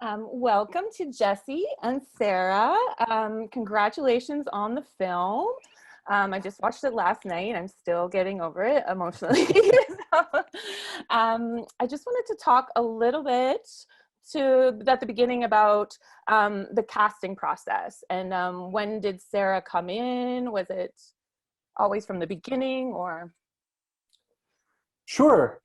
Welcome to Jesse and Sarah. Congratulations on the film. I just watched it last night. I'm still getting over it emotionally. So, I just wanted to talk a little bit at the beginning about the casting process and when did Sarah come in? Was it always from the beginning or? Sure.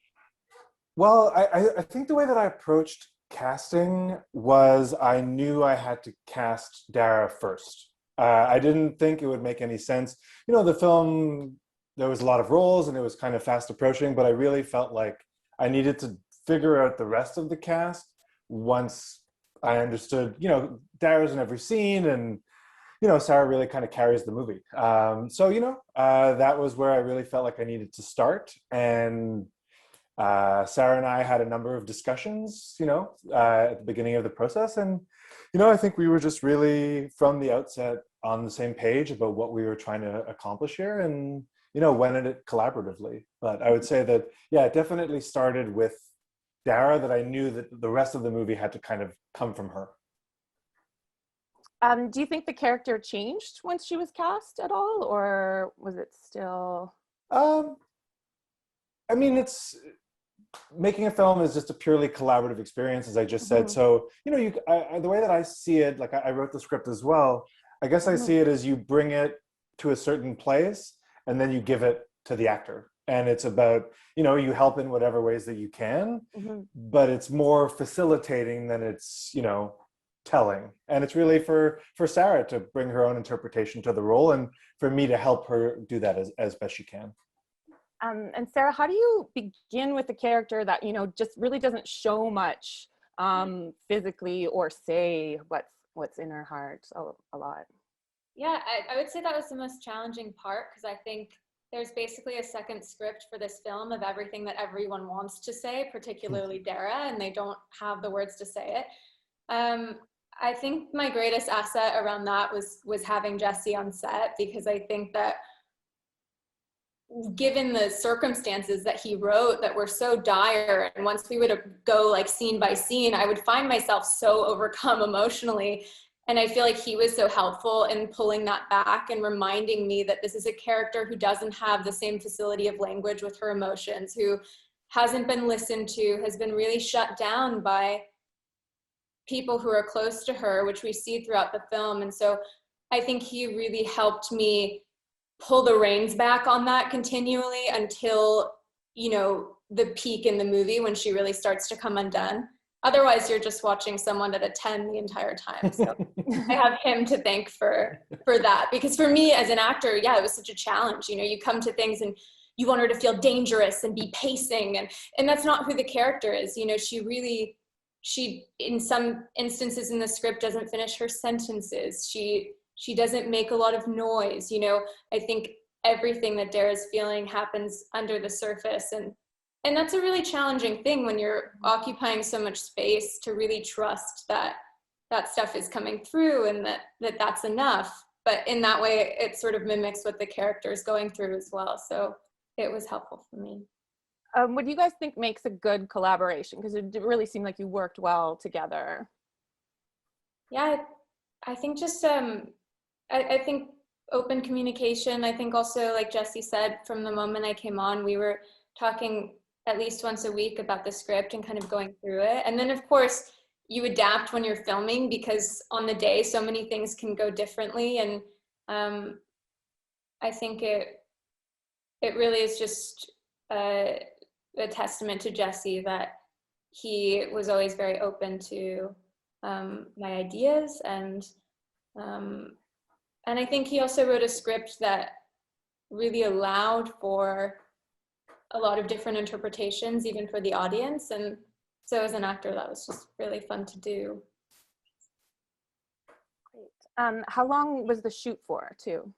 Well, I think the way that I approached casting was I knew I had to cast Dara first. I didn't think it would make any sense. The film, there was a lot of roles and it was kind of fast approaching, but I really felt like I needed to figure out the rest of the cast once I understood, Dara's in every scene and, Sarah really kind of carries the movie. That was where I really felt like I needed to start. And Sarah and I had a number of discussions, at the beginning of the process. And, I think we were just really from the outset on the same page about what we were trying to accomplish here and, went at it collaboratively. But I would say that, yeah, it definitely started with Dara, that I knew that the rest of the movie had to kind of come from her. Do you think the character changed once she was cast at all, or was it still? I mean, it's making a film is just a purely collaborative experience, as I just said. So, the way that I see it, like I wrote the script as well. I guess I see it as you bring it to a certain place and then you give it to the actor. And it's about, you help in whatever ways that you can, but it's more facilitating than it's, telling. And it's really for Sarah to bring her own interpretation to the role and for me to help her do that as best she can. And Sarah, how do you begin with a character that, just really doesn't show much physically or say what's in her heart a lot? Yeah, I would say that was the most challenging part because I think there's basically a second script for this film of everything that everyone wants to say, particularly Dara, and they don't have the words to say it. I think my greatest asset around that was having Jesse on set, because I think that given the circumstances that he wrote that were so dire, and once we would go like scene by scene, I would find myself so overcome emotionally. And I feel like he was so helpful in pulling that back and reminding me that this is a character who doesn't have the same facility of language with her emotions, who hasn't been listened to, has been really shut down by people who are close to her, which we see throughout the film. And so I think he really helped me pull the reins back on that continually until, the peak in the movie when she really starts to come undone. Otherwise, you're just watching someone at a 10 the entire time. So I have him to thank for that. Because for me as an actor, yeah, it was such a challenge. You come to things and you want her to feel dangerous and be pacing. And that's not who the character is. She in some instances in the script doesn't finish her sentences. She doesn't make a lot of noise. I think everything that Dara's feeling happens under the surface. And that's a really challenging thing when you're occupying so much space, to really trust that that stuff is coming through and that's enough. But in that way, it sort of mimics what the character is going through as well. So it was helpful for me. What do you guys think makes a good collaboration? Because it really seemed like you worked well together. Yeah, I think just, I think open communication. I think also, like Jesse said, from the moment I came on, we were talking at least once a week about the script and kind of going through it. And then of course you adapt when you're filming, because on the day so many things can go differently. And I think it really is just a testament to Jesse that he was always very open to my ideas. And I think he also wrote a script that really allowed for a lot of different interpretations, even for the audience. And so as an actor, that was just really fun to do. Great. How long was the shoot for, too?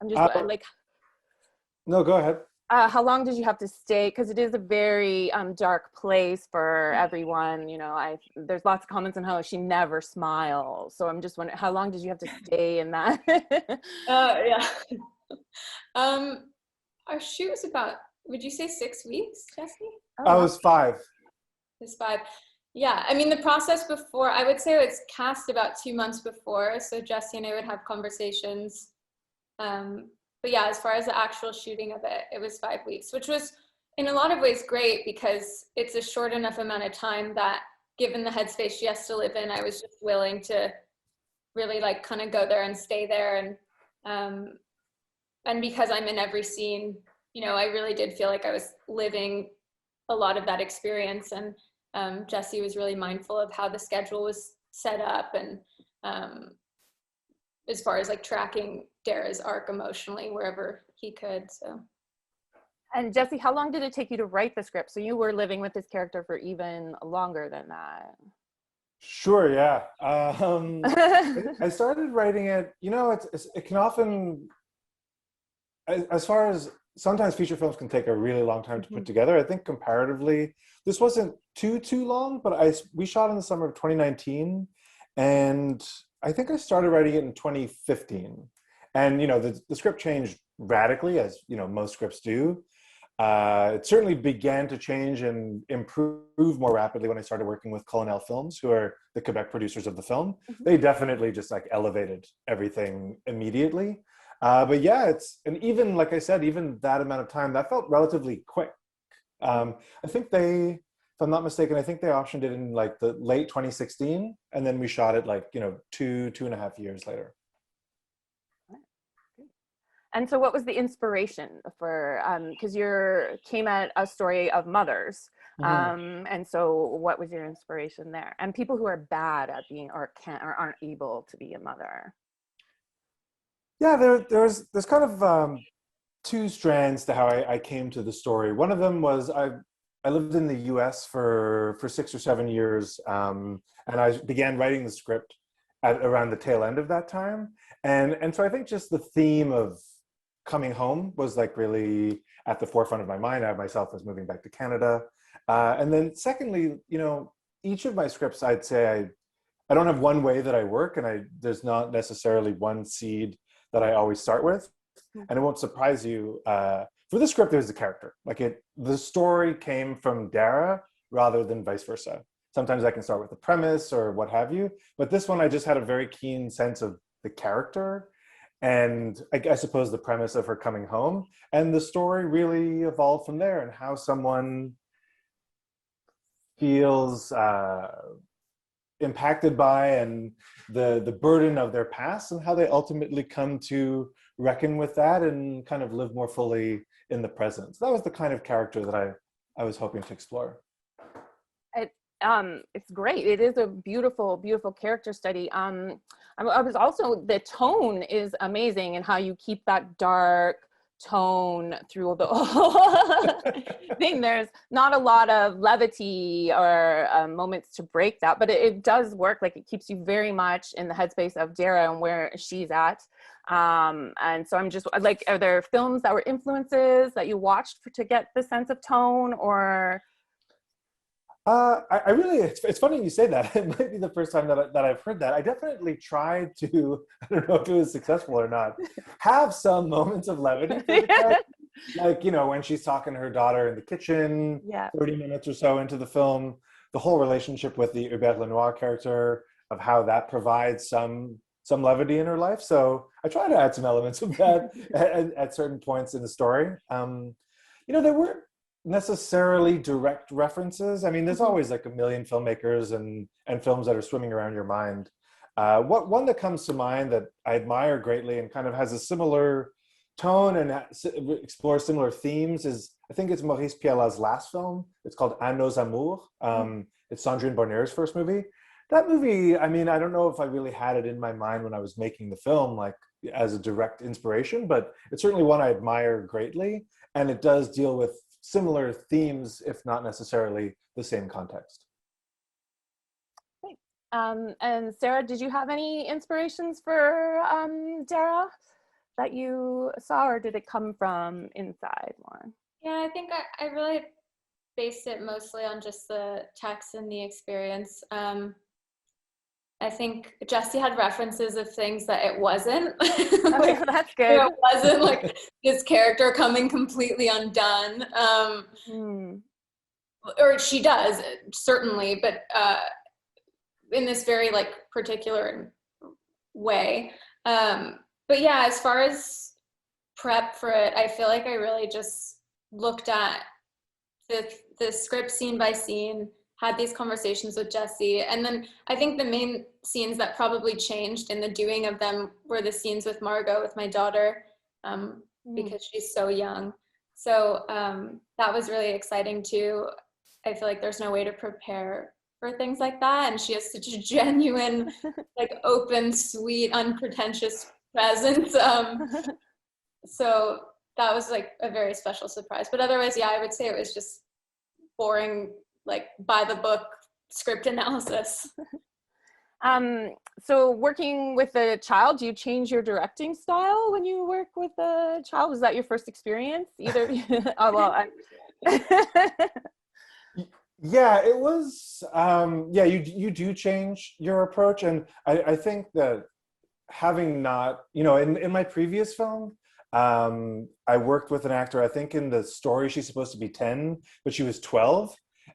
I'm just No, go ahead. How long did you have to stay? Because it is a very dark place for everyone. There's lots of comments on how she never smiles. So I'm just wondering, how long did you have to stay in that? Yeah. Our shoot was about, would you say 6 weeks, Jesse? I was 5. It was 5. Yeah, I mean, the process before, I would say it's cast about 2 months before. So Jesse and I would have conversations. But yeah, as far as the actual shooting of it, it was 5 weeks, which was in a lot of ways great because it's a short enough amount of time that given the headspace she has to live in, I was just willing to really like kind of go there and stay there. And because I'm in every scene, you know, I really did feel like I was living a lot of that experience. And Jesse was really mindful of how the schedule was set up and as far as like tracking Dara's arc emotionally wherever he could. So. And Jesse, how long did it take you to write the script? So you were living with this character for even longer than that. Sure, yeah. I started writing it, you know, it can often, as far as sometimes feature films can take a really long time to put together. I think comparatively, this wasn't too long, but we shot in the summer of 2019, and I think I started writing it in 2015. And, you know, the script changed radically, as, you know, most scripts do. It certainly began to change and improve more rapidly when I started working with Colonel Films, who are the Quebec producers of the film. They definitely just like elevated everything immediately. But yeah, and even, like I said, even that amount of time, that felt relatively quick. I think if I'm not mistaken, I think they optioned it in like the late 2016, and then we shot it like, you know, 2.5 years later. And so what was the inspiration for, because you came at a story of mothers. And so what was your inspiration there? And people who are bad at being, or can't, or aren't able to be a mother. Yeah, there's kind of two strands to how I came to the story. One of them was I lived in the US for 6 or 7 years, and I began writing the script around the tail end of that time. And so I think just the theme of coming home was like really at the forefront of my mind. I myself was moving back to Canada. And then secondly, you know, each of my scripts, I'd say I don't have one way that I work, and there's not necessarily one seed that I always start with. And it won't surprise you, for the script, there's a character. Like the story came from Dara rather than vice versa. Sometimes I can start with the premise or what have you, but this one I just had a very keen sense of the character and I suppose the premise of her coming home, and the story really evolved from there, and how someone feels impacted by and the burden of their past, and how they ultimately come to reckon with that and kind of live more fully in the present. So that was the kind of character that I was hoping to explore. It's great. It is a beautiful, beautiful character study. I was also, the tone is amazing, and how you keep that dark tone through the whole thing. There's not a lot of levity or moments to break that, but it does work. Like, it keeps you very much in the headspace of Dara and where she's at. And so I'm just like, are there films that were influences that you watched to get the sense of tone, or? I really, it's funny you say that. It might be the first time that I've heard that. I definitely tried to, I don't know if it was successful or not, have some moments of levity for the character. Like, you know, when she's talking to her daughter in the kitchen, 30 minutes or so into the film, the whole relationship with the Hubert Lenoir character, of how that provides some levity in her life. So I try to add some elements of that at certain points in the story. You know, there weren't necessarily direct references. I mean, there's always like a million filmmakers and films that are swimming around your mind. One that comes to mind that I admire greatly and kind of has a similar tone and explores similar themes is, I think it's Maurice Pialat's last film. It's called À nos amours. It's Sandrine Bonnaer's first movie. That movie, I mean, I don't know if I really had it in my mind when I was making the film, like as a direct inspiration, but it's certainly one I admire greatly. And it does deal with similar themes, if not necessarily the same context. Great. And Sarah, did you have any inspirations for Dara that you saw, or did it come from inside more? Yeah, I think I really based it mostly on just the text and the experience. I think Jesse had references of things that it wasn't. Like, that's good. You know, it wasn't like this character coming completely undone. or she does certainly, but in this very like particular way. But yeah, as far as prep for it, I feel like I really just looked at the script scene by scene, had these conversations with Jesse, and then I think the main scenes that probably changed in the doing of them were the scenes with Margot, with my daughter, because she's so young. So that was really exciting too. I feel like there's no way to prepare for things like that, and she has such a genuine, like open, sweet, unpretentious presence. So that was like a very special surprise. But otherwise, yeah, I would say it was just boring, like by the book script analysis. So working with a child, do you change your directing style when you work with a child? Was that your first experience? Either of you? Oh, well, Yeah, it was. Yeah, you do change your approach, and I think that having not, in my previous film, I worked with an actor. I think in the story she's supposed to be 10, but she was 12,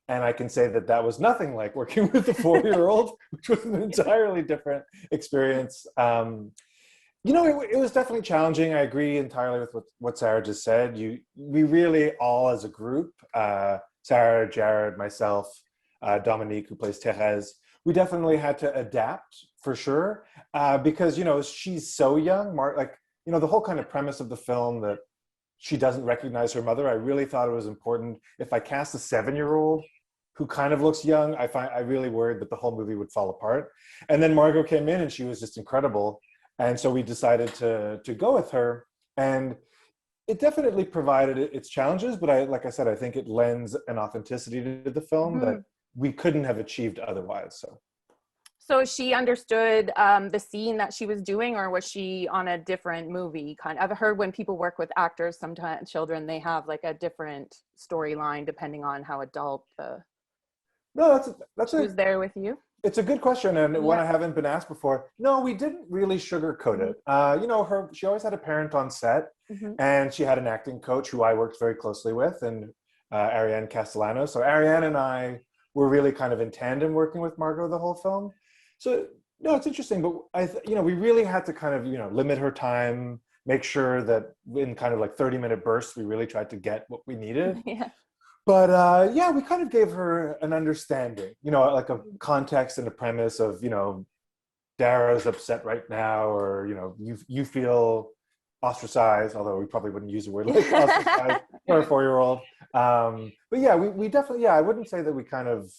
and I can say that that was nothing like working with a 4-year-old, which was an entirely different experience. It was definitely challenging. I agree entirely with what Sarah just said. We really all as a group, Sarah, Jared, myself, Dominique, who plays Therese, we definitely had to adapt for sure, because, she's so young. The whole kind of premise of the film that she doesn't recognize her mother, I really thought it was important. If I cast a 7-year-old who kind of looks young, I really worried that the whole movie would fall apart. And then Margot came in and she was just incredible. And so we decided to go with her. And it definitely provided its challenges, but like I said, I think it lends an authenticity to the film that we couldn't have achieved otherwise. So she understood the scene that she was doing, or was she on a different movie? I've heard when people work with actors, sometimes children, they have like a different storyline depending on how adult No, that's who's there with you. It's a good question, and one I haven't been asked before. No, we didn't really sugarcoat it. She always had a parent on set, and she had an acting coach who I worked very closely with, and Ariane Castellano. So Ariane and I were really kind of in tandem working with Margot the whole film. So no, it's interesting, but we really had to kind of limit her time, make sure that in kind of like 30-minute bursts, we really tried to get what we needed. Yeah. But we kind of gave her an understanding, like a context and a premise of, Dara's upset right now, or, you feel ostracized, although we probably wouldn't use the word like ostracized for a 4-year-old. But yeah, we definitely, I wouldn't say that we kind of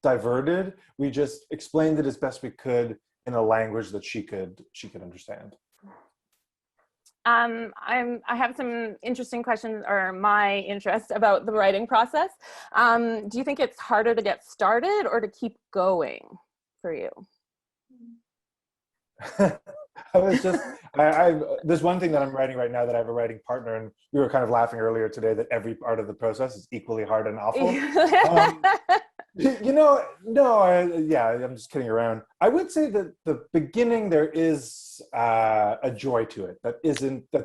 diverted. We just explained it as best we could in a language that she could understand. I have some interesting questions, or my interest about the writing process. Do you think it's harder to get started or to keep going for you? There's one thing that I'm writing right now that I have a writing partner, and we were kind of laughing earlier today that every part of the process is equally hard and awful. I'm just kidding around. I would say that the beginning, there is a joy to it that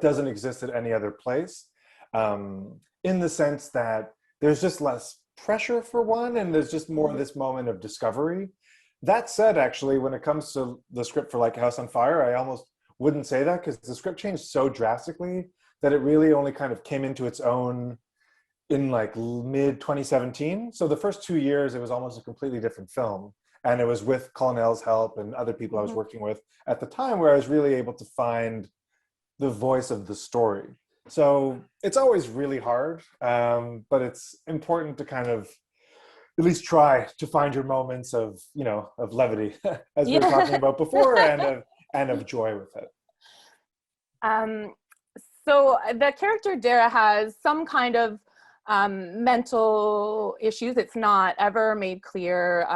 doesn't exist at any other place, in the sense that there's just less pressure for one, and there's just more this moment of discovery. That said, actually, when it comes to the script for Like a House on Fire, I almost wouldn't say that, because the script changed so drastically that it really only kind of came into its own in like mid 2017. So the first 2 years, it was almost a completely different film. And it was with Colonel's help and other people I was working with at the time, where I was really able to find the voice of the story. So it's always really hard, but it's important to kind of at least try to find your moments of levity, as we were talking about before, and of joy with it. So the character Dara has some kind of mental issues. It's not ever made clear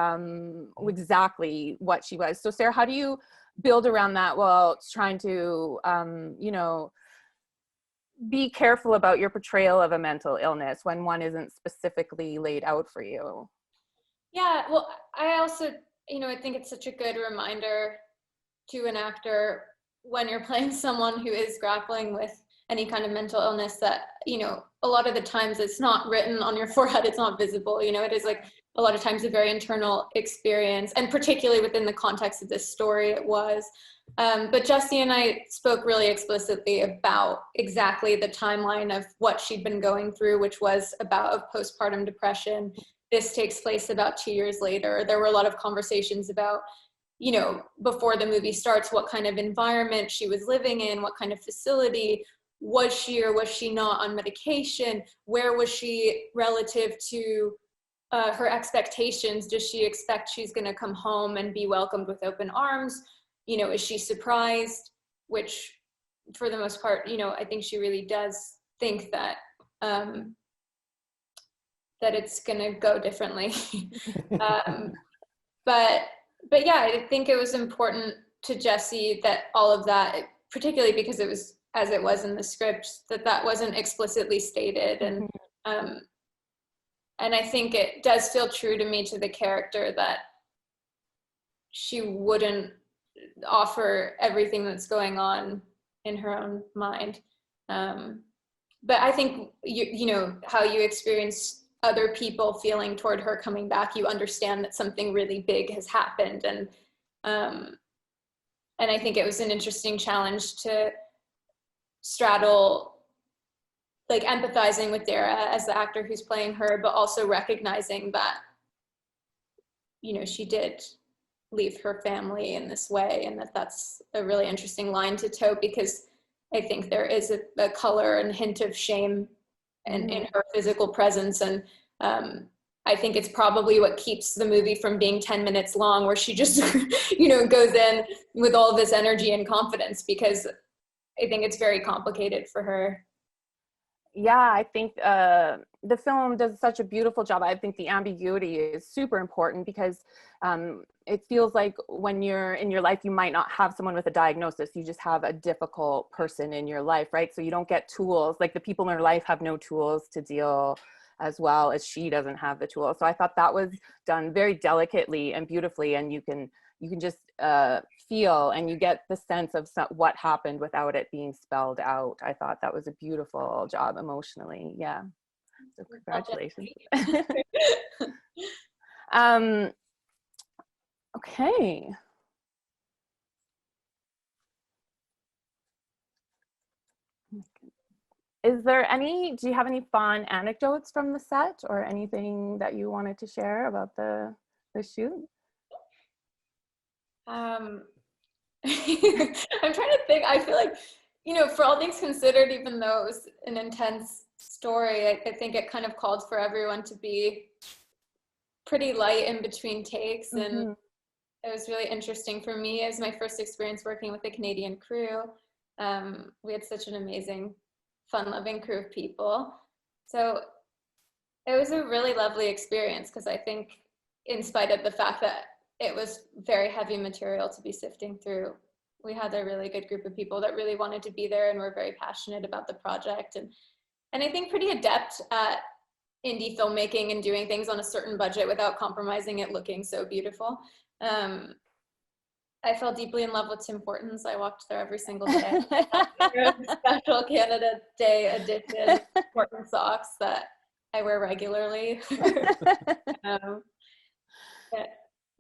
exactly what she was. So Sarah, how do you build around that while trying to be careful about your portrayal of a mental illness when one isn't specifically laid out for you? Yeah, well, I also, I think it's such a good reminder to an actor when you're playing someone who is grappling with any kind of mental illness, that, a lot of the times it's not written on your forehead, it's not visible, it is like a lot of times a very internal experience, and particularly within the context of this story it was. But Jessie and I spoke really explicitly about exactly the timeline of what she'd been going through, which was about postpartum depression. This takes place about 2 years later. There were a lot of conversations about, before the movie starts, what kind of environment she was living in, what kind of facility, was she or was she not on medication, where was she relative to her expectations. Does she expect she's going to come home and be welcomed with open arms? Is she surprised? Which, for the most part, I think she really does think that that it's going to go differently. But yeah, I think it was important to Jessie that all of that, particularly because it was as it was in the script, that wasn't explicitly stated, and I think it does feel true to me, to the character, that she wouldn't offer everything that's going on in her own mind. But I think, how you experience other people feeling toward her coming back, you understand that something really big has happened. And I think it was an interesting challenge to straddle, like, empathizing with Dara as the actor who's playing her, but also recognizing that, she did leave her family in this way, and that's a really interesting line to toe, because I think there is a color and hint of shame in her physical presence. And I think it's probably what keeps the movie from being 10 minutes long, where she just, goes in with all this energy and confidence, because I think it's very complicated for her. Yeah, I think the film does such a beautiful job. I think the ambiguity is super important, because it feels like when you're in your life, you might not have someone with a diagnosis. You just have a difficult person in your life, right? So you don't get tools. Like, the people in her life have no tools to deal, as well as she doesn't have the tools. So I thought that was done very delicately and beautifully, and you can just feel, and you get the sense of what happened without it being spelled out. I thought that was a beautiful job emotionally. Yeah. So congratulations. Okay. Do you have any fun anecdotes from the set, or anything that you wanted to share about the shoot? I'm trying to think. I feel like, for all things considered, even though it was an intense story, I think it kind of called for everyone to be pretty light in between takes. And it was really interesting for me. It was my first experience working with a Canadian crew. We had such an amazing, fun-loving crew of people. So it was a really lovely experience, because I think, in spite of the fact that it was very heavy material to be sifting through, we had a really good group of people that really wanted to be there and were very passionate about the project, and I think pretty adept at indie filmmaking and doing things on a certain budget without compromising it looking so beautiful. I fell deeply in love with Tim Hortons. I walked there every single day. Special Canada Day edition Horton socks that I wear regularly.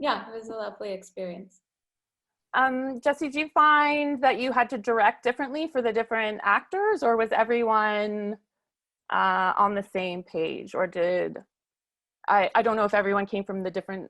Yeah, it was a lovely experience. Jessie, do you find that you had to direct differently for the different actors, or was everyone on the same page? Or I don't know if everyone came from the different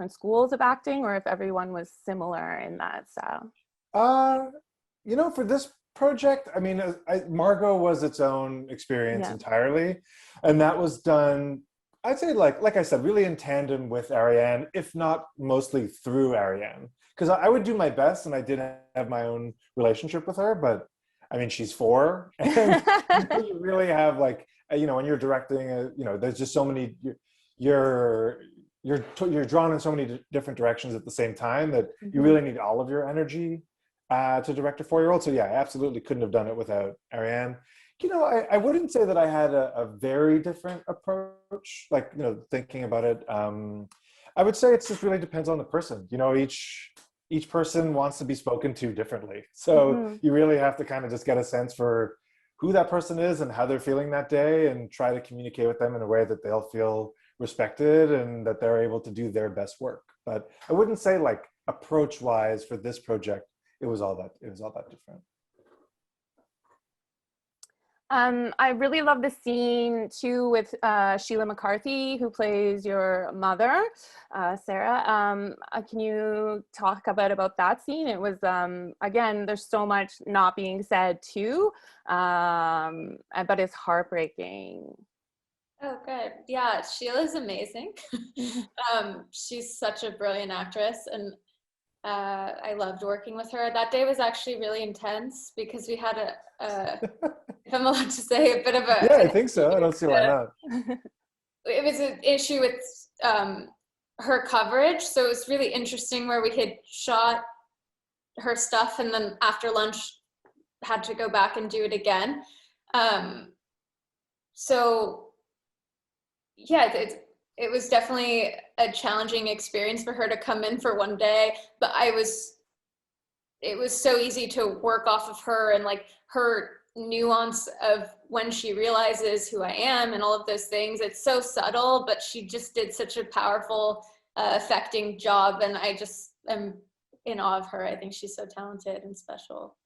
schools of acting, or if everyone was similar in that style? For this project, I mean, Margot was its own experience entirely, and that was done, I'd say, like I said, really in tandem with Ariane, if not mostly through Ariane. Because I would do my best, and I did have my own relationship with her, but I mean, she's 4, and you really have, like, when you're directing, there's just so many, you're drawn in so many different directions at the same time, that you really need all of your energy to direct a 4-year-old. So yeah, I absolutely couldn't have done it without Ariane. I wouldn't say that I had a very different approach, like, thinking about it. I would say it just really depends on the person. Each person wants to be spoken to differently. So you really have to kind of just get a sense for who that person is and how they're feeling that day, and try to communicate with them in a way that they'll feel respected and that they're able to do their best work. But I wouldn't say like approach wise for this project, it was all that different. I really love the scene too with Sheila McCarthy, who plays your mother, Sarah. Can you talk about that scene? It was, again, there's so much not being said too, but it's heartbreaking. Oh, good. Yeah, Sheila's amazing. She's such a brilliant actress, and I loved working with her. That day was actually really intense because we had if I'm allowed to say, a bit of a... Yeah, I think so. I don't see why not. It was an issue with her coverage, so it was really interesting where we had shot her stuff and then after lunch had to go back and do it again. So yeah, it was definitely a challenging experience for her to come in for one day, but it was so easy to work off of her and like her nuance of when she realizes who I am and all of those things. It's so subtle, but she just did such a powerful, affecting job, and I just am in awe of her. I think she's so talented and special.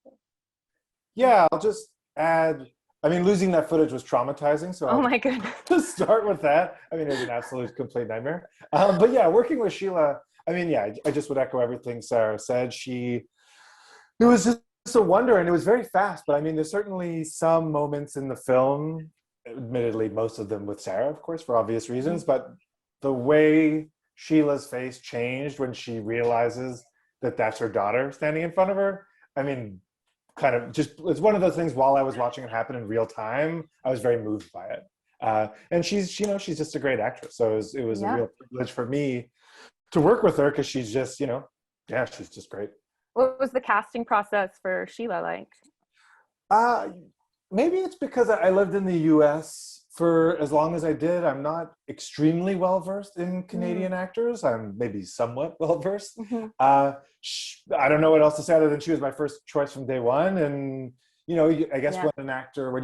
Yeah, I'll just add, I mean, losing that footage was traumatizing, so Oh my goodness. to start with that, I mean, it was an absolute complete nightmare. But yeah, working with Sheila, I mean, yeah, I just would echo everything Sarah said. It was just a wonder, and it was very fast, but I mean, there's certainly some moments in the film, admittedly, most of them with Sarah, of course, for obvious reasons, but the way Sheila's face changed when she realizes that that's her daughter standing in front of her, I mean, kind of just, it's one of those things while I was watching it happen in real time, I was very moved by it. And she's, you know, she's just a great actress. So it was a real privilege for me to work with her because she's just, you know, yeah, she's just great. What was the casting process for Sheila like? Maybe it's because I lived in the US for as long as I did. I'm not extremely well-versed in Canadian actors. I'm maybe somewhat well-versed. I don't know what else to say other than she was my first choice from day one. And, you know, I guess when an actor, when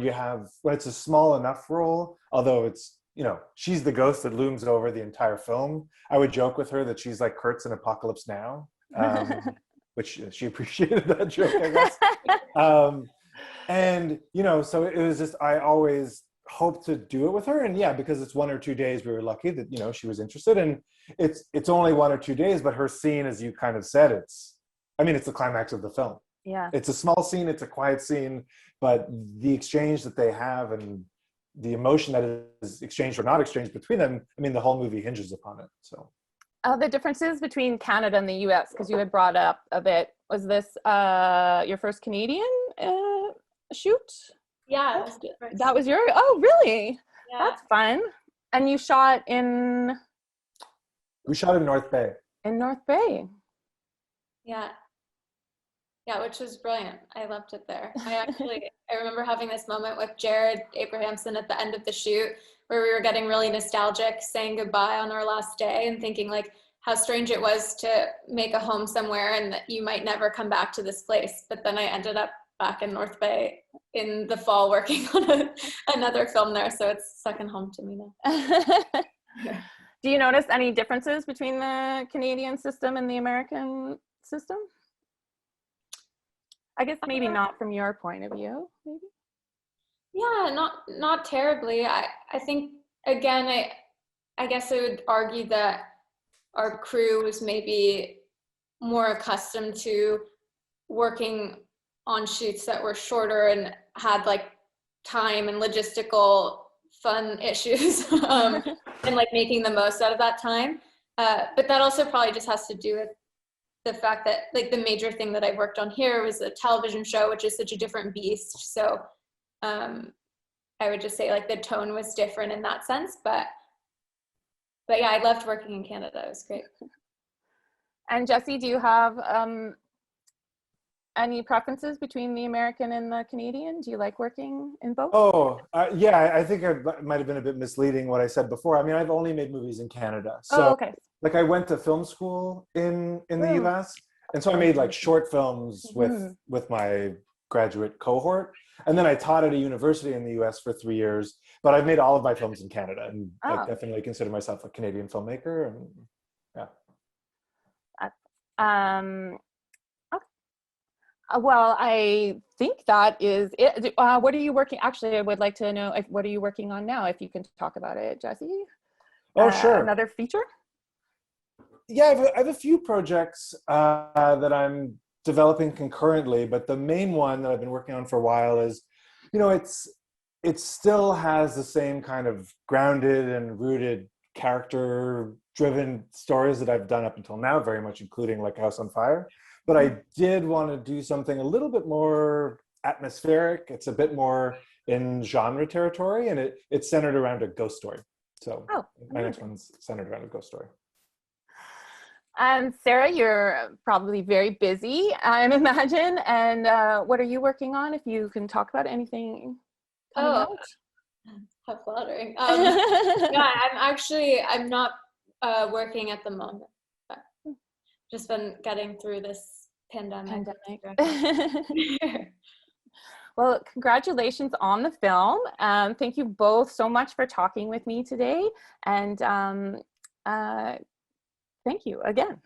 it's a small enough role, although it's, you know, she's the ghost that looms over the entire film. I would joke with her that she's like Kurtz in Apocalypse Now. Which she appreciated that joke, I guess. And, you know, so it was just, I always hoped to do it with her. And yeah, because it's 1 or 2 days, we were lucky that, you know, she was interested. And it's only 1 or 2 days, but her scene, as you kind of said, it's the climax of the film. Yeah. It's a small scene, it's a quiet scene, but the exchange that they have and the emotion that is exchanged or not exchanged between them, I mean, the whole movie hinges upon it, so. The differences between Canada and the US, because you had brought up a bit, was this your first Canadian shoot? Yeah. That was your, oh really? Yeah. That's fun. And you shot in? We shot in North Bay. In North Bay. Yeah. Yeah, which was brilliant. I loved it there. I remember having this moment with Jared Abrahamson at the end of the shoot where we were getting really nostalgic, saying goodbye on our last day and thinking like how strange it was to make a home somewhere and that you might never come back to this place. But then I ended up back in North Bay in the fall working on another film there. So it's second home to me now. Do you notice any differences between the Canadian system and the American system? I guess maybe not from your point of view, maybe? Yeah, not terribly. I think, again, I guess I would argue that our crew was maybe more accustomed to working on shoots that were shorter and had like time and logistical fun issues and like making the most out of that time. But that also probably just has to do with the fact that like the major thing that I worked on here was a television show, which is such a different beast. So I would just say like the tone was different in that sense, but yeah, I loved working in Canada. It was great. And Jesse, do you have any preferences between the American and the Canadian? Do you like working in both? Oh, yeah, I think I might have been a bit misleading what I said before. I mean, I've only made movies in Canada. So, okay. Like I went to film school in the US. And so I made like short films with my graduate cohort. And then I taught at a university in the US for 3 years, but I've made all of my films in Canada, and I Oh. definitely consider myself a Canadian filmmaker. And yeah. Well, I think that is it. What are you working? Actually, I would like to know what are you working on now? If you can talk about it, Jesse. Oh, sure. Another feature? Yeah, I have a few projects that I'm developing concurrently, but the main one that I've been working on for a while is, it still has the same kind of grounded and rooted character-driven stories that I've done up until now, very much including like House on Fire. But I did want to do something a little bit more atmospheric. It's a bit more in genre territory, and it's centered around a ghost story. So my next one's centered around a ghost story. Sarah, you're probably very busy, I imagine. And what are you working on? If you can talk about anything coming out. How flattering. Yeah, I'm not working at the moment. But just been getting through this pandemic. Well, congratulations on the film. Thank you both so much for talking with me today. And thank you again.